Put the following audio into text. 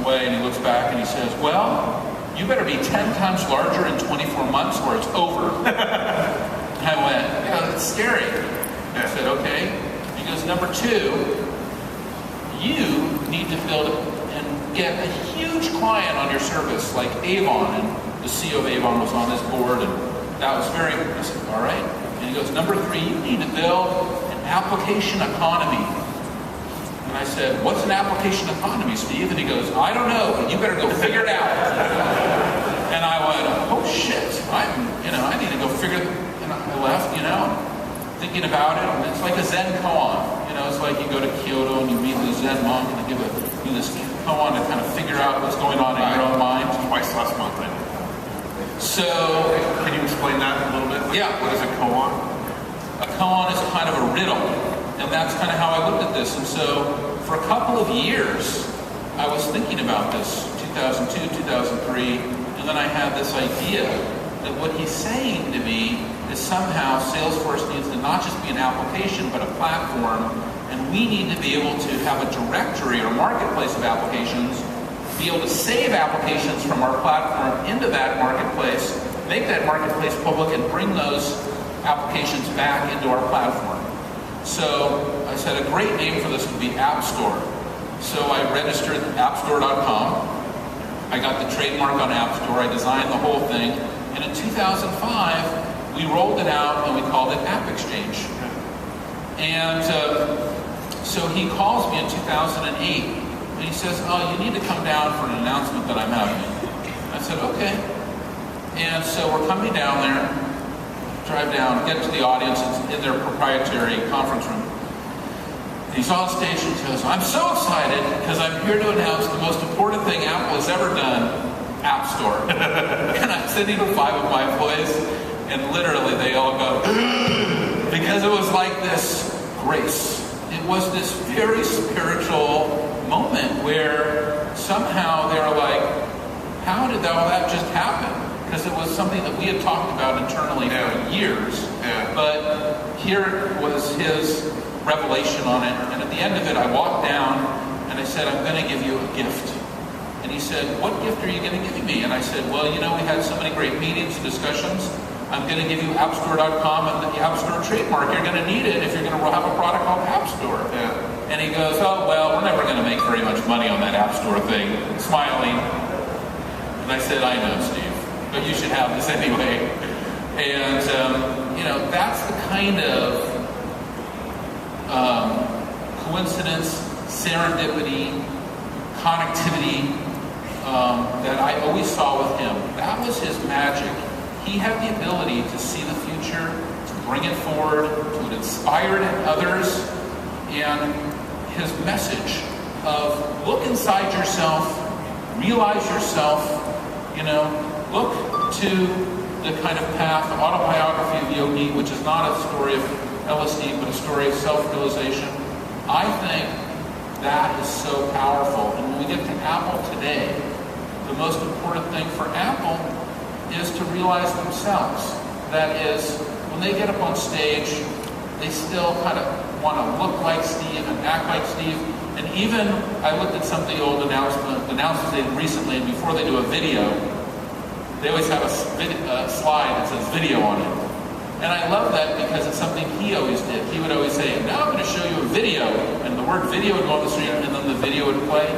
away and he looks back and he says, well, you better be 10 times larger in 24 months or it's over. I went, it's scary. I said, okay. He goes, number 2, you need to build and get a huge client on your service, like Avon, and the CEO of Avon was on this board, and that was very, I said, all right. And he goes, number 3, you need to build an application economy. And I said, what's an application economy, Steve? And he goes, I don't know, but you better go figure it out. And I went, oh shit, I need to go figure it. And I left, thinking about it. And it's like a Zen koan. It's like you go to Kyoto and you meet the Zen monk and they give you this koan to kind of figure out what's going on in your own mind. Twice last month, I did. So, can you explain that a little bit? Yeah. What is a koan? A koan is kind of a riddle. And that's kind of how I looked at this. And so, for a couple of years, I was thinking about this, 2002, 2003, and then I had this idea that what he's saying to me is somehow Salesforce needs to not just be an application, but a platform, and we need to be able to have a directory or marketplace of applications, be able to save applications from our platform into that marketplace, make that marketplace public, and bring those applications back into our platform. So I said a great name for this would be App Store. So I registered appstore.com. I got the trademark on App Store. I designed the whole thing. And in 2005, we rolled it out and we called it App Exchange. And so he calls me in 2008 and he says, oh, you need to come down for an announcement that I'm having. I said, okay. And so we're coming down there, drive down, get to the audience, it's in their proprietary conference room. And he's on stage and he goes, I'm so excited because I'm here to announce the most important thing Apple has ever done, App Store. And I'm sitting with 5 of my employees and literally they all go, because it was like this grace. It was this very spiritual moment where somehow they were like, how did all that just happen? Because it was something that we had talked about internally for years. Yeah. But here was his revelation on it. And at the end of it, I walked down and I said, I'm going to give you a gift. And he said, what gift are you going to give me? And I said, well, we had so many great meetings and discussions. I'm going to give you appstore.com and the App Store trademark. You're going to need it if you're going to have a product called App Store. Yeah. And he goes, oh, well, we're never going to make very much money on that App Store thing. Smiling. And I said, I know, Steve, but you should have this anyway. And, that's the kind of coincidence, serendipity, connectivity that I always saw with him. That was his magic. He had the ability to see the future, to bring it forward, to inspire it in others, and his message of look inside yourself, realize yourself, look to the kind of path, the autobiography of Yogi, which is not a story of LSD, but a story of self-realization. I think that is so powerful. And when we get to Apple today, the most important thing for Apple is to realize themselves. That is, when they get up on stage, they still kind of want to look like Steve and act like Steve. And even, I looked at some of the old announcements they did recently, and before they do a video, they always have a slide that says video on it. And I love that because it's something he always did. He would always say, now I'm going to show you a video, and the word video would go on the screen, and then the video would play.